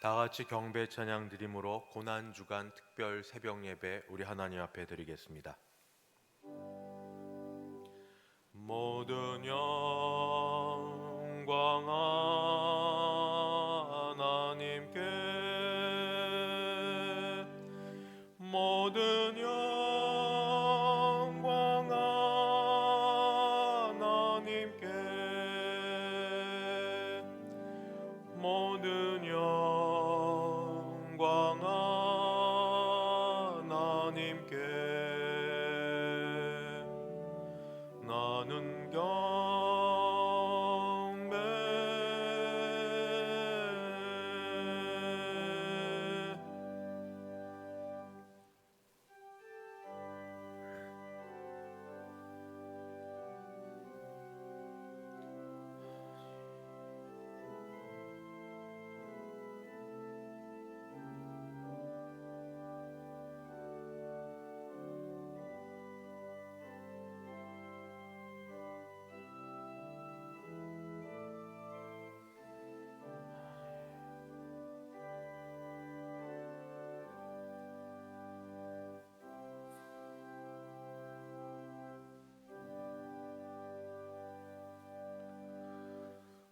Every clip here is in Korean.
다 같이 경배 찬양 드림으로 고난주간 특별 새벽 예배 우리 하나님 앞에 드리겠습니다. 모든 영광 하나님께, 모든 영광 하나님께, 모든 영광 하나님께. 나는 경배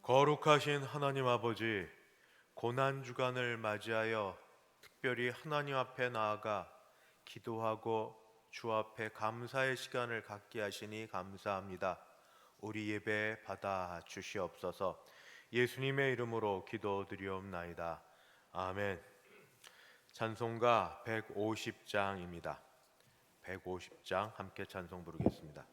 거룩하신 하나님 아버지, 고난주간을 맞이하여 특별히 하나님 앞에 나아가 기도하고 주 앞에 감사의 시간을 갖게 하시니 감사합니다. 우리 예배 받아 주시옵소서. 예수님의 이름으로 기도드리옵나이다. 아멘. 찬송가 150장입니다. 150장 함께 찬송 부르겠습니다.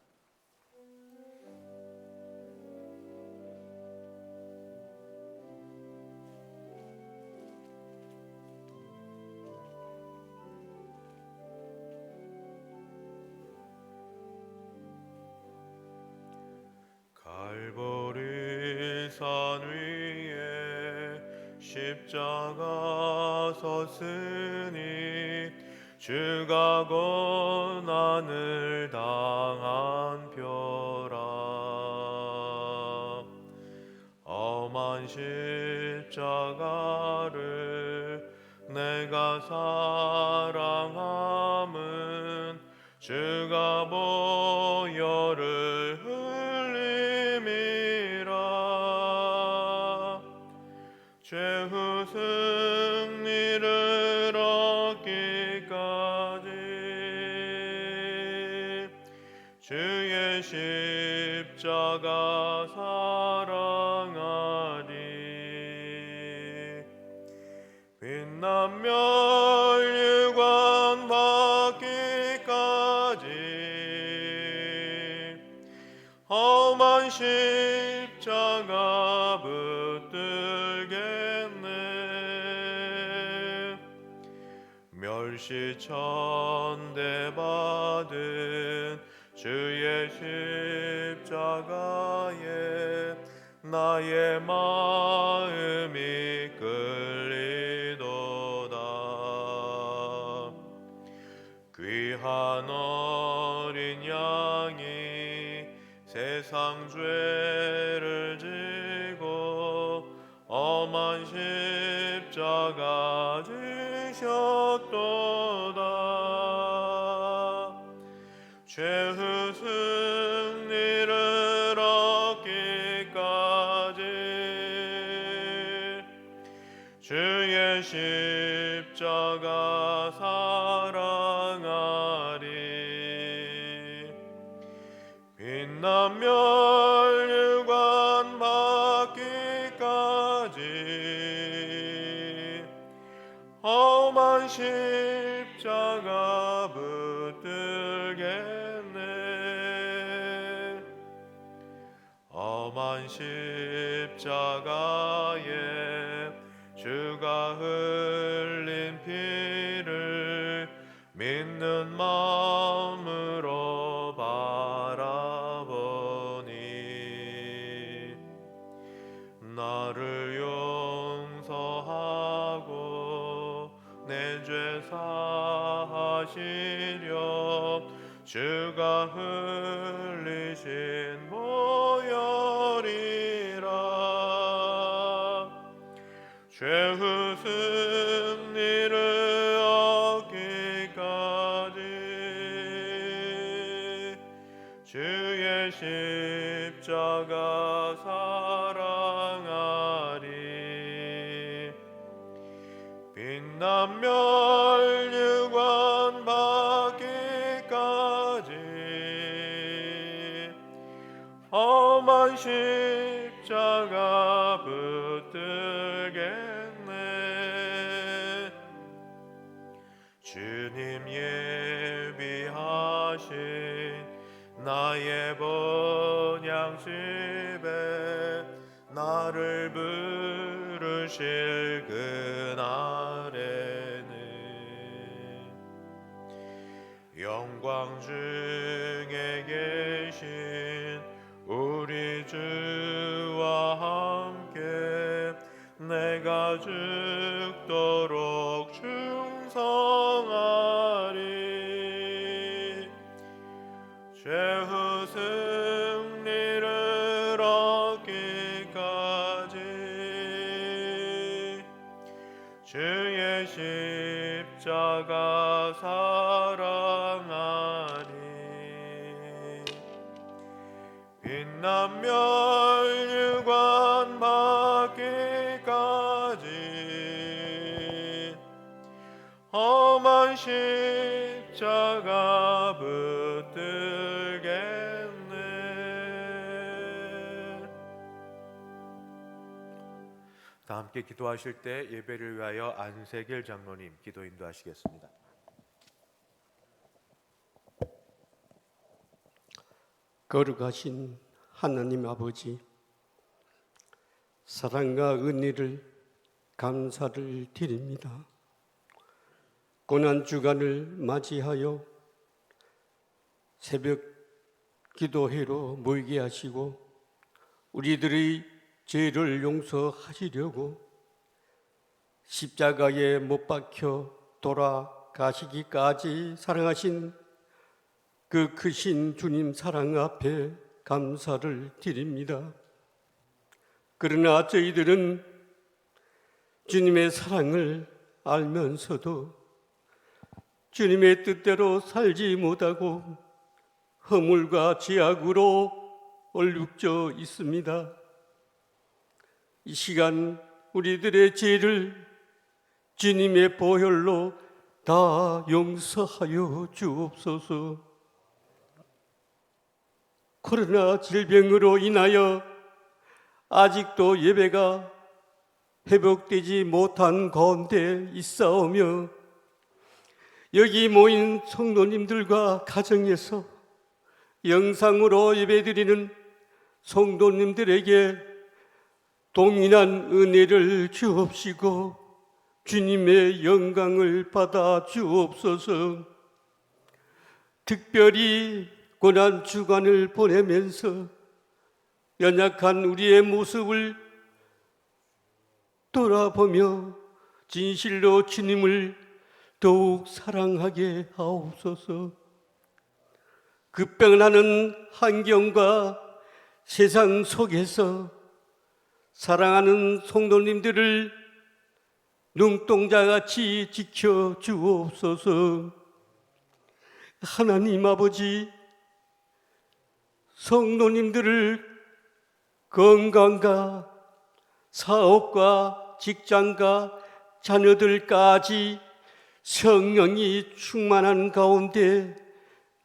갈보리 산 위에 십자가 섰으니 주가 고난을 당한 표라. 험한 십자가를 내가 사랑함은 주가 보혈을 흘림이라. 최후 승리를 얻기까지 주의 십자가 사랑하리. 빛나며 멸류관 받기까지 험한 십자가 붙들겠네. 멸시천대 받은 주의 십자가에 나의 마음이 끌리도다. 귀한 어린 양이 세상 죄를 지고 험한 십자가 지셨도다. 최후 승리를 얻기까지 주의 십자가 사랑하리. 빛나며 멸류관 받기까지 험한 십자가 붙들겠네. 험한 십자가에 주가 흘린 피를 믿는 마음으로 바라보니 나를 용서하고 내 죄 사하시려 주가 흘리신 보혈이라. 최후 승리를 얻기까지 주의 십자가 사랑하리. 빛나며 멸류관 받기까지 험한 십자가 붙들겠네. 주님 예비하신 나의 번향집에 나를 부르실 그날에는 영광 중에 계신 우리 주와 함께 내가 죽도록 충성하리. 최후 승리를 얻기까지 주의 십자가 사랑하리. 빛난 멸류관 받기까지 험한 십자가 붙들겠네. 다 함께 기도하실 때 예배를 위하여 안세길 장로님 기도 인도하시겠습니다. 거룩하신 하나님 아버지, 사랑과 은혜를 감사를 드립니다. 고난주간을 맞이하여 새벽 기도회로 모이게 하시고 우리들의 죄를 용서하시려고 십자가에 못 박혀 돌아가시기까지 사랑하신 그 크신 주님 사랑 앞에 감사를 드립니다. 그러나 저희들은 주님의 사랑을 알면서도 주님의 뜻대로 살지 못하고 허물과 죄악으로 얼룩져 있습니다. 이 시간 우리들의 죄를 주님의 보혈로 다 용서하여 주옵소서. 코로나 질병으로 인하여 아직도 예배가 회복되지 못한 가운데 있사오며 여기 모인 성도님들과 가정에서 영상으로 예배드리는 성도님들에게 동일한 은혜를 주옵시고 주님의 영광을 받아 주옵소서. 특별히 고난주간을 보내면서 연약한 우리의 모습을 돌아보며 진실로 주님을 더욱 사랑하게 하옵소서. 급변하는 환경과 세상 속에서 사랑하는 성도님들을 눈동자같이 지켜 주옵소서. 하나님 아버지, 성도님들을 건강과 사업과 직장과 자녀들까지 성령이 충만한 가운데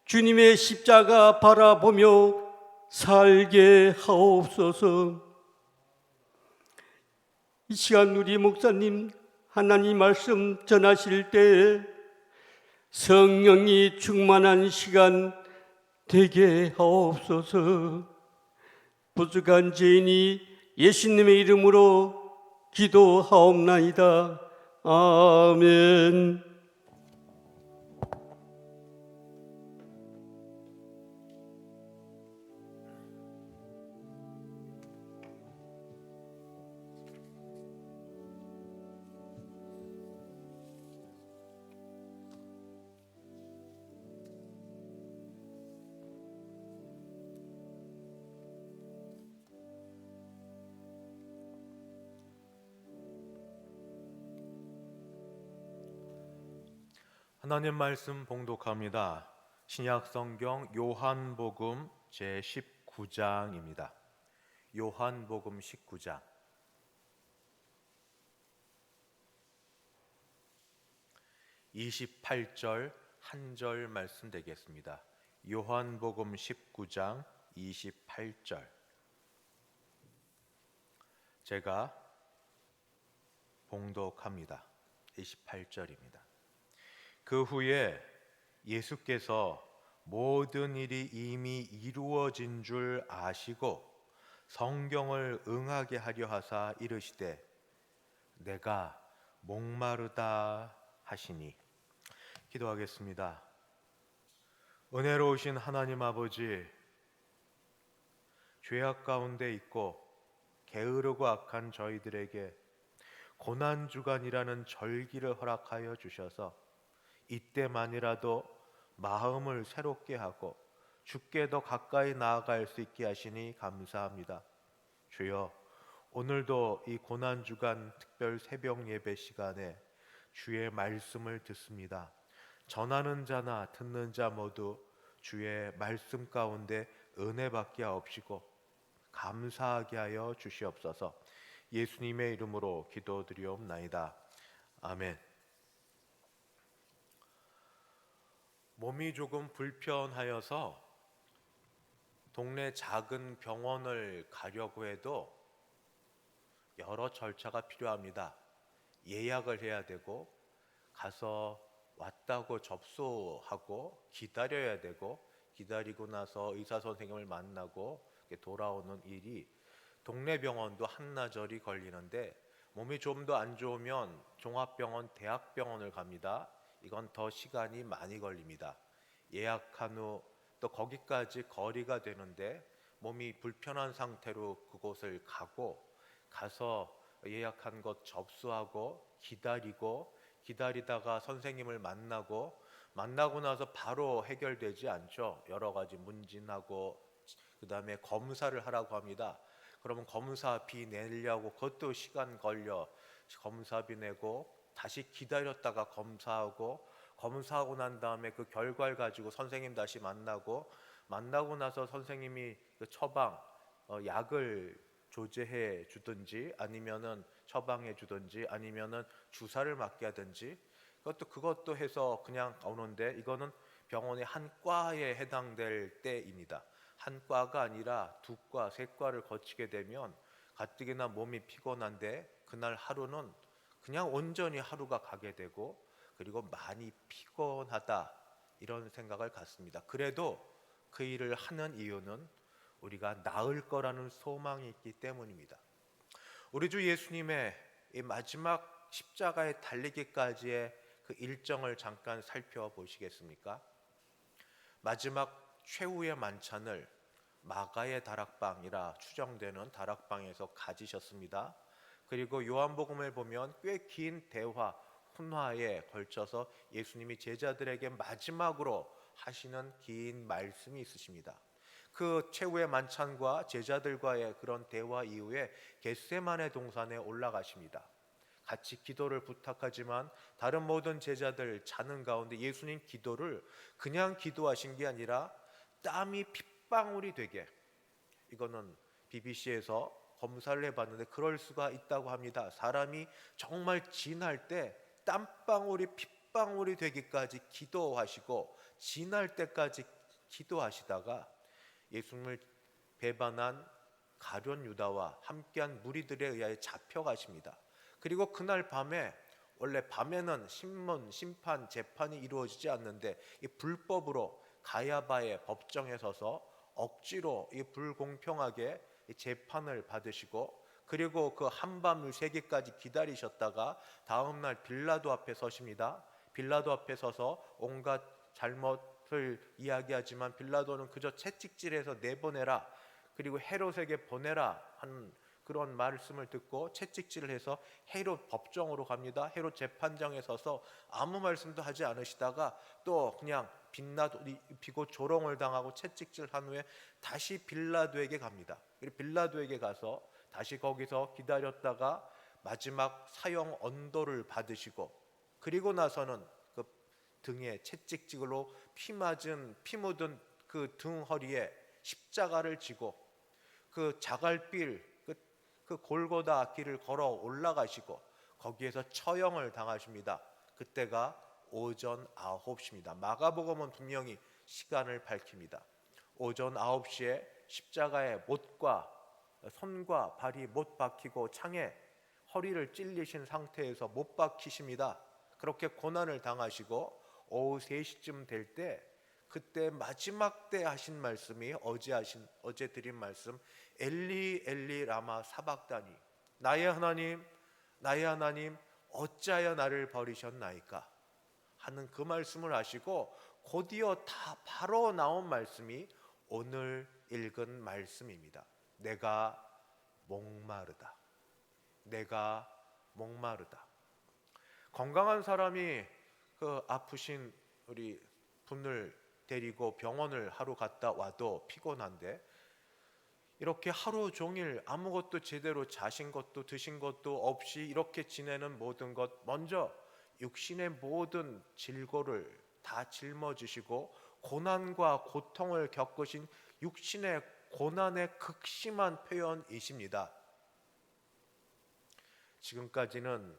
주님의 십자가 바라보며 살게 하옵소서. 이 시간 우리 목사님 하나님 말씀 전하실 때에 성령이 충만한 시간 되게 하옵소서. 부족한 죄인이 예수님의 이름으로 기도하옵나이다. 아멘. 하나님 말씀 봉독합니다. 신약 성경 요한복음 제19장입니다. 요한복음 19장 28절 한 절 말씀 되겠습니다. 요한복음 19장 28절 제가 봉독합니다. 28절입니다. 그 후에 예수께서 모든 일이 이미 이루어진 줄 아시고 성경을 응하게 하려 하사 이르시되 내가 목마르다 하시니. 기도하겠습니다. 은혜로우신 하나님 아버지, 죄악 가운데 있고 게으르고 악한 저희들에게 고난주간이라는 절기를 허락하여 주셔서 이때만이라도 마음을 새롭게 하고 주께 더 가까이 나아갈 수 있게 하시니 감사합니다. 주여, 오늘도 이 고난주간 특별 새벽 예배 시간에 주의 말씀을 듣습니다. 전하는 자나 듣는 자 모두 주의 말씀 가운데 은혜 받게 하옵시고 감사하게 하여 주시옵소서. 예수님의 이름으로 기도드리옵나이다. 아멘. 몸이 조금 불편하여서 동네 작은 병원을 가려고 해도 여러 절차가 필요합니다. 예약을 해야 되고 가서 왔다고 접수하고 기다려야 되고 기다리고 나서 의사 선생님을 만나고 돌아오는 일이 동네 병원도 한나절이 걸리는데 몸이 좀 더 안 좋으면 종합병원, 대학병원을 갑니다. 이건 더 시간이 많이 걸립니다. 예약한 후 또 거기까지 거리가 되는데 몸이 불편한 상태로 그곳을 가서 예약한 것 접수하고 기다리다가 선생님을 만나고 나서 바로 해결되지 않죠. 여러 가지 문진하고 그 다음에 검사를 하라고 합니다. 그러면 검사비 내려고 그것도 시간 걸려 검사비 내고 다시 기다렸다가 검사하고 난 다음에 그 결과를 가지고 선생님 다시 만나고 나서 선생님이 그 처방 약을 조제해 주든지 아니면은 처방해 주든지 아니면은 주사를 맞게 하든지 그것도 해서 그냥 오는데 이거는 병원의 한 과에 해당될 때입니다. 한 과가 아니라 두 과, 세 과를 거치게 되면 가뜩이나 몸이 피곤한데 그날 하루는 그냥 온전히 하루가 가게 되고 그리고 많이 피곤하다 이런 생각을 갖습니다. 그래도 그 일을 하는 이유는 우리가 나을 거라는 소망이 있기 때문입니다. 우리 주 예수님의 이 마지막 십자가에 달리기까지의 그 일정을 잠깐 살펴보시겠습니까? 마지막 최후의 만찬을 마가의 다락방이라 추정되는 다락방에서 가지셨습니다. 그리고 요한복음을 보면 꽤 긴 대화, 훈화에 걸쳐서 예수님이 제자들에게 마지막으로 하시는 긴 말씀이 있으십니다. 그 최후의 만찬과 제자들과의 그런 대화 이후에 겟세마네 동산에 올라가십니다. 같이 기도를 부탁하지만 다른 모든 제자들 자는 가운데 예수님 기도를 그냥 기도하신 게 아니라 땀이 핏방울이 되게, 이거는 BBC에서 검사를 해봤는데 그럴 수가 있다고 합니다. 사람이 정말 진할 때 땀방울이 핏방울이 되기까지 기도하시고 진할 때까지 기도하시다가 예수님을 배반한 가룟 유다와 함께한 무리들에 의하여 잡혀가십니다. 그리고 그날 밤에, 원래 밤에는 신문, 심판, 재판이 이루어지지 않는데 이 불법으로 가야바의 법정에 서서 억지로 이 불공평하게 재판을 받으시고 그리고 그 한밤을 새기까지 기다리셨다가 다음날 빌라도 앞에 서십니다. 빌라도 앞에 서서 온갖 잘못을 이야기하지만 빌라도는 그저 채찍질해서 내보내라, 그리고 헤롯에게 보내라 하는 그런 말씀을 듣고 채찍질을 해서 헤롯 법정으로 갑니다. 헤롯 재판장에 서서 아무 말씀도 하지 않으시다가 또 그냥 빛나도 입히고 조롱을 당하고 채찍질한 후에 다시 빌라도에게 갑니다. 그리고 빌라도에게 가서 다시 거기서 기다렸다가 마지막 사형 언도를 받으시고 그리고 나서는 그 등에 채찍질로 피 묻은 그 등 허리에 십자가를 지고 그 자갈빌 그 골고다 길을 걸어 올라가시고 거기에서 처형을 당하십니다. 그때가 오전 9시입니다. 마가복음은 분명히 시간을 밝힙니다. 오전 9시에 십자가에 못과 손과 발이 못 박히고 창에 허리를 찔리신 상태에서 못 박히십니다. 그렇게 고난을 당하시고 오후 3시쯤 될 때 그때 마지막 때 하신 말씀이 어제 드린 말씀 엘리 엘리 라마 사박다니 나의 하나님 어찌하여 나를 버리셨나이까 하는 그 말씀을 하시고 곧이어 다 바로 나온 말씀이 오늘 읽은 말씀입니다. 내가 목마르다. 건강한 사람이 그 아프신 우리 분을 데리고 병원을 하루 갔다 와도 피곤한데 이렇게 하루 종일 아무것도 제대로 자신 것도 드신 것도 없이 이렇게 지내는 모든 것 먼저 육신의 모든 질고를 다 짊어지시고 고난과 고통을 겪으신 육신의 고난의 극심한 표현이십니다. 지금까지는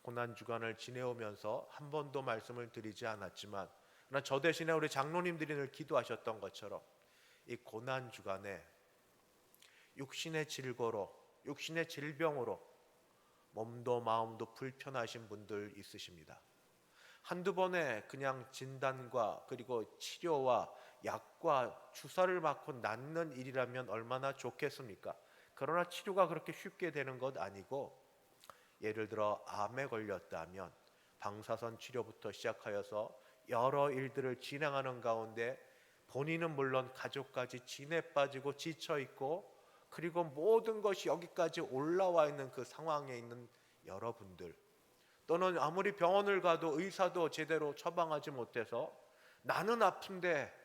고난주간을 지내오면서 한 번도 말씀을 드리지 않았지만 그러나 저 대신에 우리 장로님들이 늘 기도하셨던 것처럼 이 고난주간에 육신의 질고로 육신의 질병으로 몸도 마음도 불편하신 분들 있으십니다. 한두 번의 그냥 진단과 그리고 치료와 약과 주사를 맞고 낫는 일이라면 얼마나 좋겠습니까? 그러나 치료가 그렇게 쉽게 되는 것 아니고 예를 들어 암에 걸렸다면 방사선 치료부터 시작하여서 여러 일들을 진행하는 가운데 본인은 물론 가족까지 진에 빠지고 지쳐있고 그리고 모든 것이 여기까지 올라와 있는 그 상황에 있는 여러분들 또는 아무리 병원을 가도 의사도 제대로 처방하지 못해서 나는 아픈데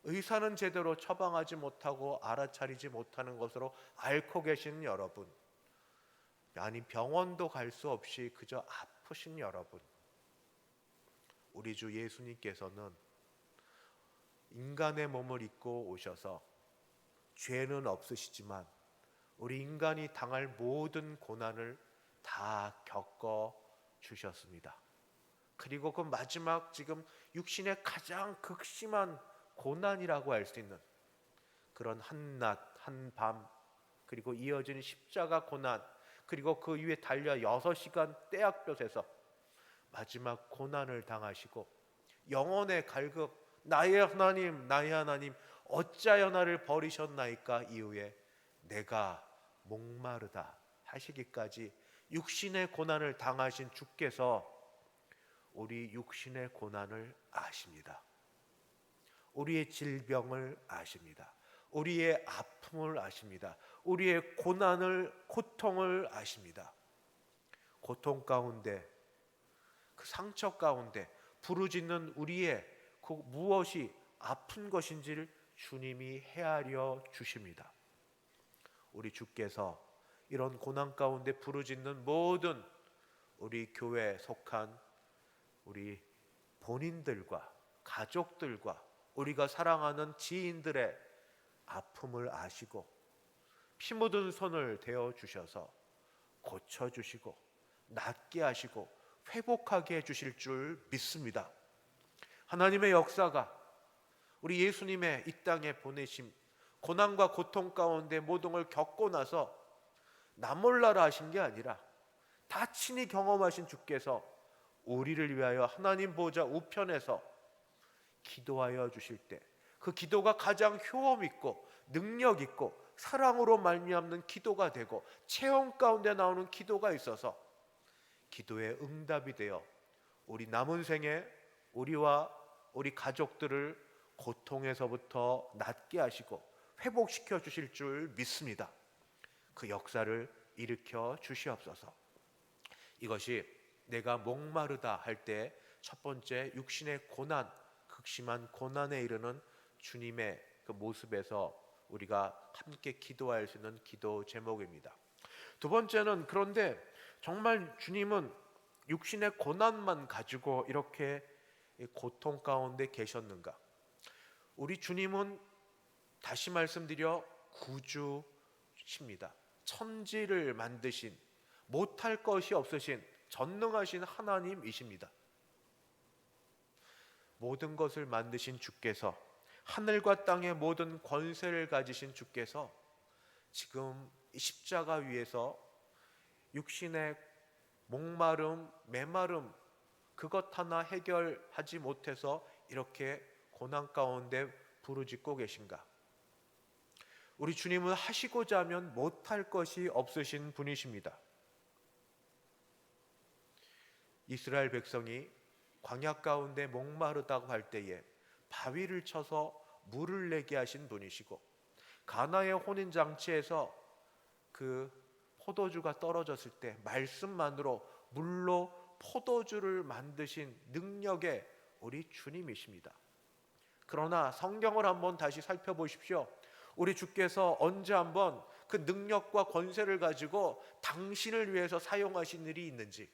의사는 제대로 처방하지 못하고 알아차리지 못하는 것으로 앓고 계신 여러분, 아니 병원도 갈 수 없이 그저 아프신 여러분, 우리 주 예수님께서는 인간의 몸을 입고 오셔서 죄는 없으시지만 우리 인간이 당할 모든 고난을 다 겪어 주셨습니다. 그리고 그 마지막 지금 육신의 가장 극심한 고난이라고 할 수 있는 그런 한낮 한밤 그리고 이어진 십자가 고난 그리고 그 위에 달려 6시간 떼약볕에서 마지막 고난을 당하시고 영혼의 갈급 나의 하나님 어찌하여 나를 버리셨나이까 이후에 내가 목마르다 하시기까지 육신의 고난을 당하신 주께서 우리 육신의 고난을 아십니다. 우리의 질병을 아십니다. 우리의 아픔을 아십니다. 우리의 고통을 아십니다. 고통 가운데 그 상처 가운데 부르짖는 우리의 그 무엇이 아픈 것인지를 주님이 헤아려 주십니다. 우리 주께서 이런 고난 가운데 부르짖는 모든 우리 교회에 속한 우리 본인들과 가족들과 우리가 사랑하는 지인들의 아픔을 아시고 피 묻은 손을 대어 주셔서 고쳐주시고 낫게 하시고 회복하게 해주실 줄 믿습니다. 하나님의 역사가 우리 예수님의 이 땅에 보내심 고난과 고통 가운데 모든 걸 겪고 나서 나 몰라라 하신 게 아니라 다 친히 경험하신 주께서 우리를 위하여 하나님 보좌 우편에서 기도하여 주실 때 그 기도가 가장 효험 있고 능력 있고 사랑으로 말미암는 기도가 되고 체험 가운데 나오는 기도가 있어서 기도의 응답이 되어 우리 남은 생에 우리와 우리 가족들을 고통에서부터 낫게 하시고 회복시켜 주실 줄 믿습니다. 그 역사를 일으켜 주시옵소서. 이것이 내가 목마르다 할 때 첫 번째 육신의 고난, 극심한 고난에 이르는 주님의 그 모습에서 우리가 함께 기도할 수 있는 기도 제목입니다. 두 번째는 그런데 정말 주님은 육신의 고난만 가지고 이렇게 이 고통 가운데 계셨는가? 우리 주님은 다시 말씀드려 구주십니다. 천지를 만드신, 못할 것이 없으신 전능하신 하나님이십니다. 모든 것을 만드신 주께서, 하늘과 땅의 모든 권세를 가지신 주께서 지금 이 십자가 위에서 육신의 목마름, 메마름 그것 하나 해결하지 못해서 이렇게 고난 가운데 부르짖고 계신가? 우리 주님은 하시고자 하면 못할 것이 없으신 분이십니다. 이스라엘 백성이 광야 가운데 목마르다고 할 때에 바위를 쳐서 물을 내게 하신 분이시고, 가나의 혼인잔치에서 그 포도주가 떨어졌을 때 말씀만으로 물로 포도주를 만드신 능력의 우리 주님이십니다. 그러나 성경을 한번 다시 살펴보십시오. 우리 주께서 언제 한번 그 능력과 권세를 가지고 당신을 위해서 사용하신 일이 있는지,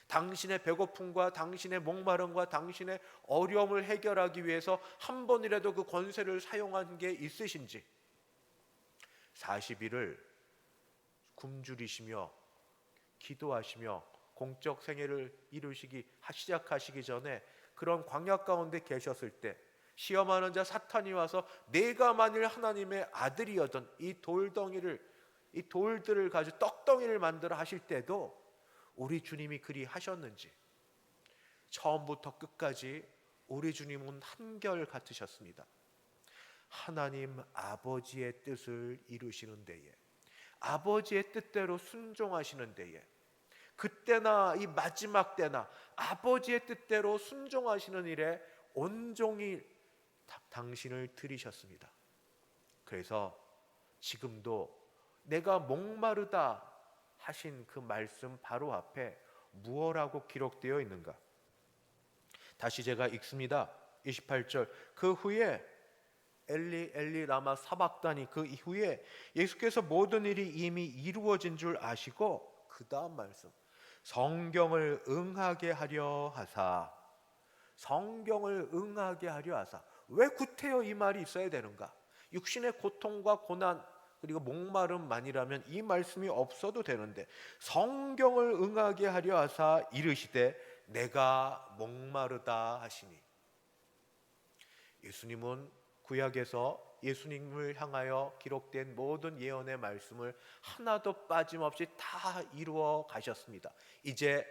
당신의 배고픔과 당신의 목마름과 당신의 어려움을 해결하기 위해서 한 번이라도 그 권세를 사용한 게 있으신지, 40일을 굶주리시며 기도하시며 공적 생애를 시작하시기 전에 그런 광야 가운데 계셨을 때 시험하는 자 사탄이 와서 내가 만일 하나님의 아들이었던 이 돌들을 가지고 떡덩이를 만들어 하실 때도 우리 주님이 그리 하셨는지, 처음부터 끝까지 우리 주님은 한결 같으셨습니다. 하나님 아버지의 뜻을 이루시는 데에, 아버지의 뜻대로 순종하시는 데에, 그때나 이 마지막 때나 아버지의 뜻대로 순종하시는 일에 온종일 당신을 들이셨습니다. 그래서 지금도 내가 목마르다 하신 그 말씀 바로 앞에 무엇라고 기록되어 있는가? 다시 제가 읽습니다. 28절. 그 후에 엘리 엘리 라마 사박다니, 그 이후에 예수께서 모든 일이 이미 이루어진 줄 아시고 그 다음 말씀, 성경을 응하게 하려 하사. 성경을 응하게 하려 하사. 왜 구태여 이 말이 있어야 되는가? 육신의 고통과 고난 그리고 목마름만이라면 이 말씀이 없어도 되는데, 성경을 응하게 하려 하사 이르시되 내가 목마르다 하시니. 예수님은 구약에서 예수님을 향하여 기록된 모든 예언의 말씀을 하나도 빠짐없이 다 이루어 가셨습니다. 이제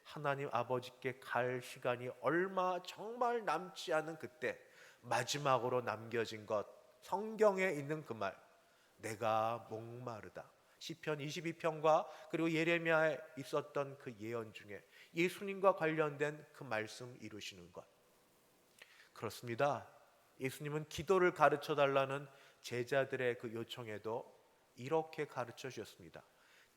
하나님 아버지께 갈 시간이 얼마 정말 남지 않은 그때 마지막으로 남겨진 것, 성경에 있는 그 말, 내가 목마르다. 시편 22편과 그리고 예레미야에 있었던 그 예언 중에 예수님과 관련된 그 말씀 이루시는 것. 그렇습니다. 예수님은 기도를 가르쳐 달라는 제자들의 그 요청에도 이렇게 가르쳐 주셨습니다.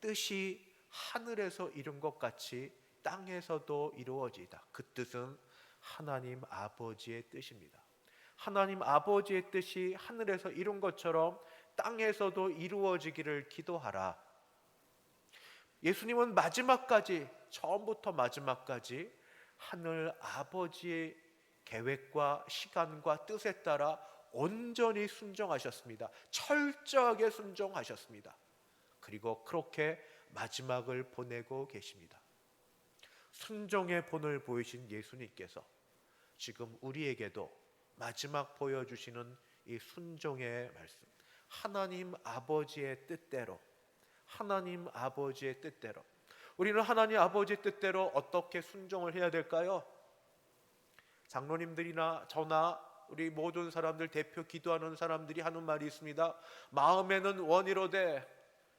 뜻이 하늘에서 이룬 것 같이 땅에서도 이루어지이다. 그 뜻은 하나님 아버지의 뜻입니다. 하나님 아버지의 뜻이 하늘에서 이룬 것처럼 땅에서도 이루어지기를 기도하라. 예수님은 마지막까지, 처음부터 마지막까지 하늘 아버지의 계획과 시간과 뜻에 따라 온전히 순종하셨습니다. 철저하게 순종하셨습니다. 그리고 그렇게 마지막을 보내고 계십니다. 순종의 본을 보이신 예수님께서 지금 우리에게도 마지막 보여주시는 이 순종의 말씀, 하나님 아버지의 뜻대로, 하나님 아버지의 뜻대로. 우리는 하나님 아버지의 뜻대로 어떻게 순종을 해야 될까요? 장로님들이나 저나 우리 모든 사람들, 대표 기도하는 사람들이 하는 말이 있습니다. 마음에는 원이로되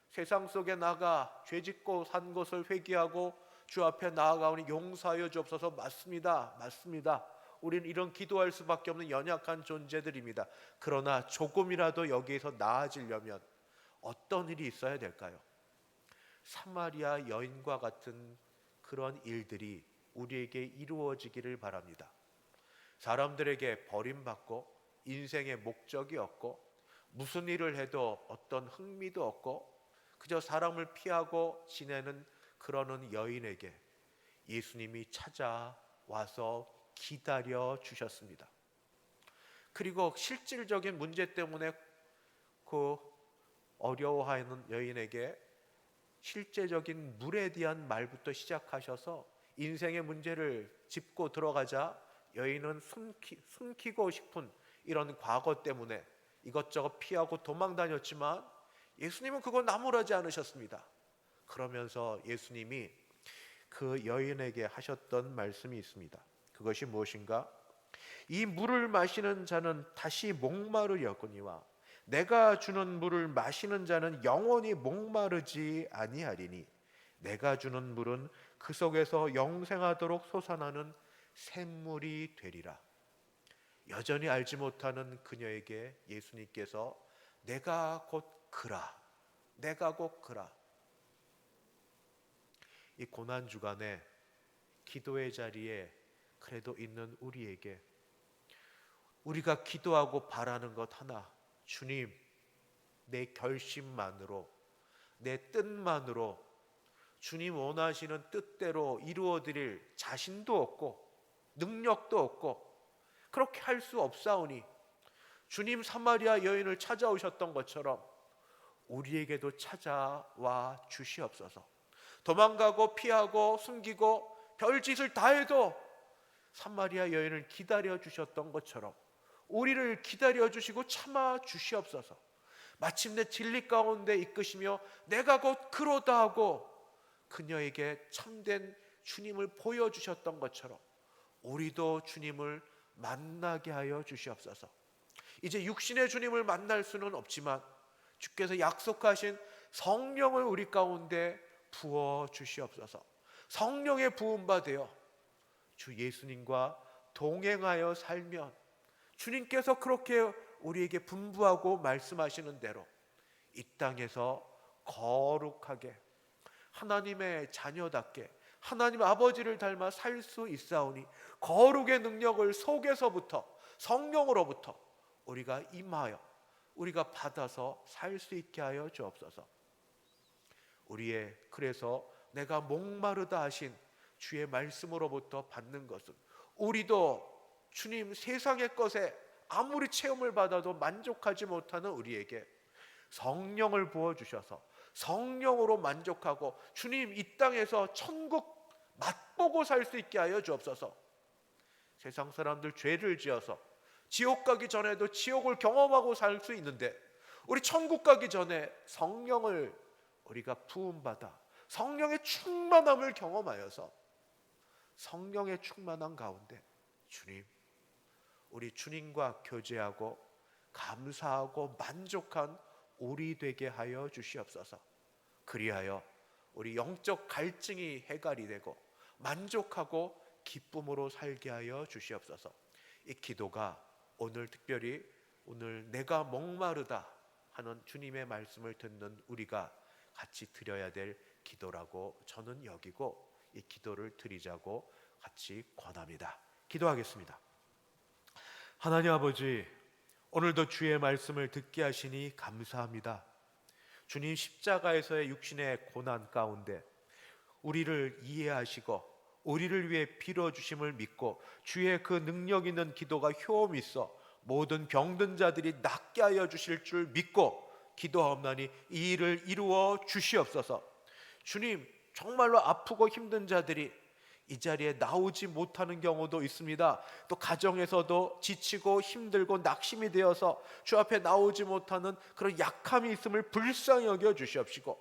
세상 속에 나가 죄짓고 산 것을 회개하고 주 앞에 나아가오니 용서하여 주옵소서. 맞습니다. 맞습니다. 우리는 이런 기도할 수밖에 없는 연약한 존재들입니다. 그러나 조금이라도 여기에서 나아지려면 어떤 일이 있어야 될까요? 사마리아 여인과 같은 그런 일들이 우리에게 이루어지기를 바랍니다. 사람들에게 버림받고 인생의 목적이 없고 무슨 일을 해도 어떤 흥미도 없고 그저 사람을 피하고 지내는 그러는 여인에게 예수님이 찾아와서 기다려 주셨습니다. 그리고 실질적인 문제 때문에 그 어려워하는 여인에게 실제적인 물에 대한 말부터 시작하셔서 인생의 문제를 짚고 들어가자 여인은 숨기고 싶은 이런 과거 때문에 이것저것 피하고 도망 다녔지만 예수님은 그거 나무라지 않으셨습니다. 그러면서 예수님이 그 여인에게 하셨던 말씀이 있습니다. 그것이 무엇인가? 이 물을 마시는 자는 다시 목마르려거니와 내가 주는 물을 마시는 자는 영원히 목마르지 아니하리니 내가 주는 물은 그 속에서 영생하도록 솟아나는 샘물이 되리라. 여전히 알지 못하는 그녀에게 예수님께서 내가 곧 그라, 내가 곧 그라. 이 고난 주간에 기도의 자리에 그래도 있는 우리에게 우리가 기도하고 바라는 것 하나, 주님, 내 결심만으로, 내 뜻만으로 주님 원하시는 뜻대로 이루어드릴 자신도 없고 능력도 없고 그렇게 할 수 없사오니 주님 사마리아 여인을 찾아오셨던 것처럼 우리에게도 찾아와 주시옵소서. 도망가고 피하고 숨기고 별짓을 다 해도 사마리아 여인을 기다려 주셨던 것처럼 우리를 기다려 주시고 참아 주시옵소서. 마침내 진리 가운데 이끄시며 내가 곧 그로다 하고 그녀에게 참된 주님을 보여주셨던 것처럼 우리도 주님을 만나게 하여 주시옵소서. 이제 육신의 주님을 만날 수는 없지만 주께서 약속하신 성령을 우리 가운데 부어 주시옵소서. 성령의 부음바 되어 주 예수님과 동행하여 살면 주님께서 그렇게 우리에게 분부하고 말씀하시는 대로 이 땅에서 거룩하게 하나님의 자녀답게 하나님 아버지를 닮아 살 수 있사오니 거룩의 능력을 속에서부터 성령으로부터 우리가 임하여 우리가 받아서 살 수 있게 하여 주옵소서. 우리의 그래서 내가 목마르다 하신 주의 말씀으로부터 받는 것은 우리도 주님 세상의 것에 아무리 체험을 받아도 만족하지 못하는 우리에게 성령을 부어주셔서 성령으로 만족하고 주님 이 땅에서 천국 맛보고 살 수 있게 하여 주옵소서. 세상 사람들 죄를 지어서 지옥 가기 전에도 지옥을 경험하고 살 수 있는데 우리 천국 가기 전에 성령을 우리가 부음받아 성령의 충만함을 경험하여서 성령의 충만함 가운데 주님 우리 주님과 교제하고 감사하고 만족한 우리 되게 하여 주시옵소서. 그리하여 우리 영적 갈증이 해갈이 되고 만족하고 기쁨으로 살게 하여 주시옵소서. 이 기도가 오늘 특별히 오늘 내가 목마르다 하는 주님의 말씀을 듣는 우리가 같이 드려야 될 기도라고 저는 여기고 이 기도를 드리자고 같이 권합니다. 기도하겠습니다. 하나님 아버지, 오늘도 주의 말씀을 듣게 하시니 감사합니다. 주님 십자가에서의 육신의 고난 가운데 우리를 이해하시고 우리를 위해 빌어주심을 믿고 주의 그 능력 있는 기도가 효험 있어 모든 병든 자들이 낫게 하여 주실 줄 믿고 기도하옵나니 이 일을 이루어 주시옵소서. 주님, 정말로 아프고 힘든 자들이 이 자리에 나오지 못하는 경우도 있습니다. 또 가정에서도 지치고 힘들고 낙심이 되어서 주 앞에 나오지 못하는 그런 약함이 있음을 불쌍히 여겨 주시옵시고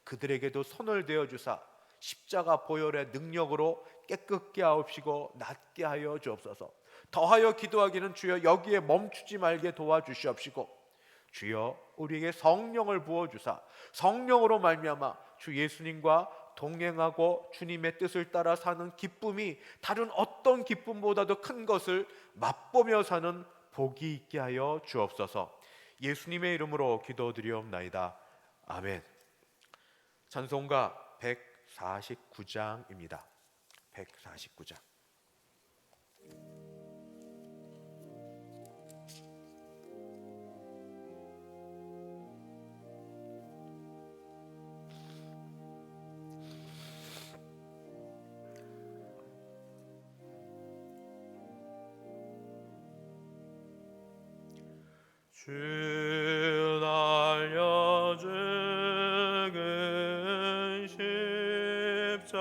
그들에게도 손을 대어 주사 십자가 보혈의 능력으로 깨끗게 하옵시고 낫게 하여 주옵소서. 더하여 기도하기는 주여 여기에 멈추지 말게 도와주시옵시고 주여 우리에게 성령을 부어주사 성령으로 말미암아 주 예수님과 동행하고 주님의 뜻을 따라 사는 기쁨이 다른 어떤 기쁨보다도 큰 것을 맛보며 사는 복이 있게 하여 주옵소서. 예수님의 이름으로 기도드리옵나이다. 아멘. 찬송가 149장입니다. 149장. 주 날려 죽은 십자가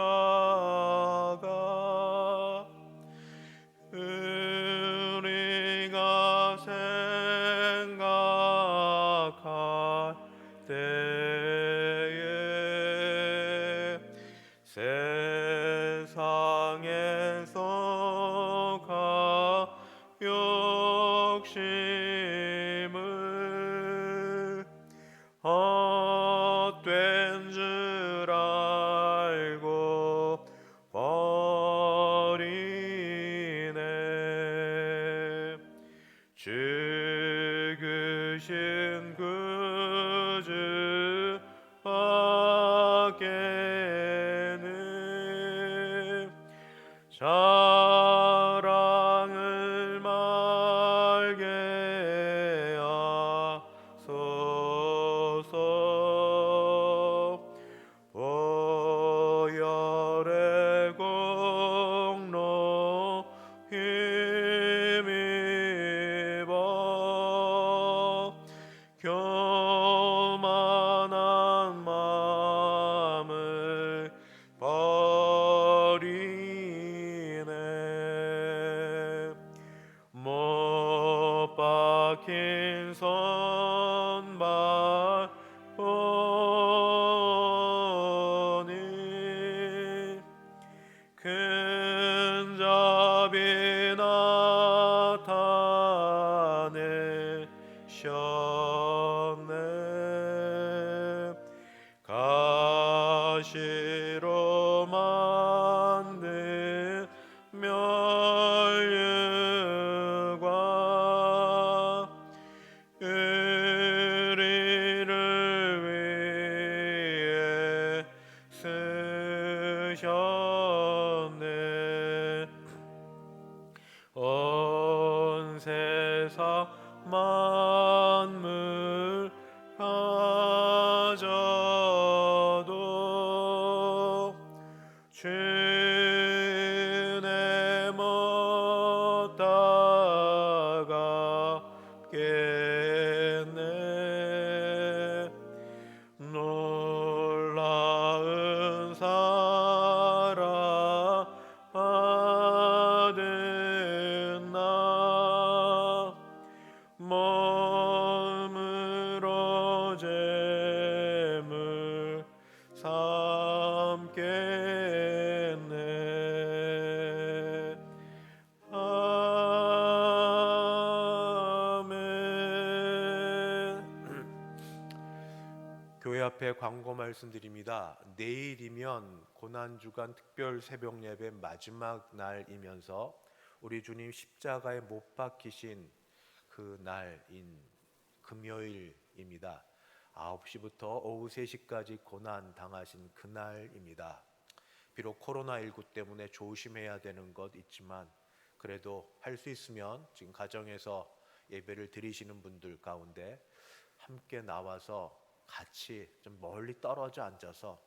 우리가 생각할 때에 세상에서 욕심을 헛된 줄 알고 버리네. 죽으신 구주 밖에는 자랑을 말게 하소서. 보혈의 공로 힘입어 교만한 마음을 버리네. 못 박힌 손발 보니 큰 자비 나타내셨네. 가시로 만든 면류관 우리를 위해 쓰셨네. 온 세상 만물 가져도 주내 못 따라가겠네. 놀라운 사랑 받은 나 몸으로 재물 삼겠네. 아멘. 교회 앞에 광고 말씀드립니다. 내일이면 고난주간 특별 새벽 예배 마지막 날이면서 우리 주님 십자가에 못 박히신 그 날인 금요일입니다. 9시부터 오후 3시까지 고난 당하신 그날입니다. 비록 코로나19 때문에 조심해야 되는 것 있지만 그래도 할 수 있으면 지금 가정에서 예배를 드리시는 분들 가운데 함께 나와서 같이 좀 멀리 떨어져 앉아서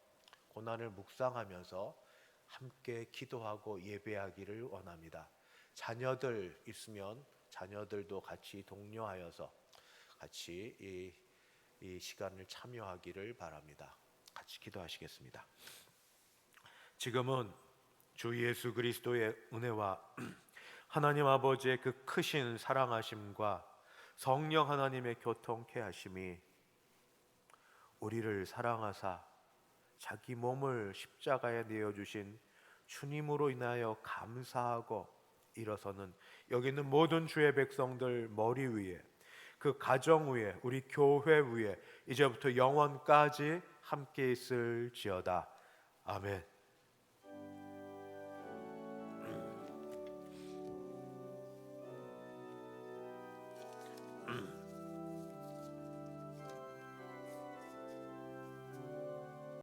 고난을 묵상하면서 함께 기도하고 예배하기를 원합니다. 자녀들 있으면 자녀들도 같이 독려하여서 같이 이 시간을 참여하기를 바랍니다. 같이 기도하시겠습니다. 지금은 주 예수 그리스도의 은혜와 하나님 아버지의 그 크신 사랑하심과 성령 하나님의 교통케 하심이 우리를 사랑하사 자기 몸을 십자가에 내어주신 주님으로 인하여 감사하고 일어서는 여기 있는 모든 주의 백성들 머리 위에, 그 가정 위에, 우리 교회 위에 이제부터 영원까지 함께 있을지어다. 아멘.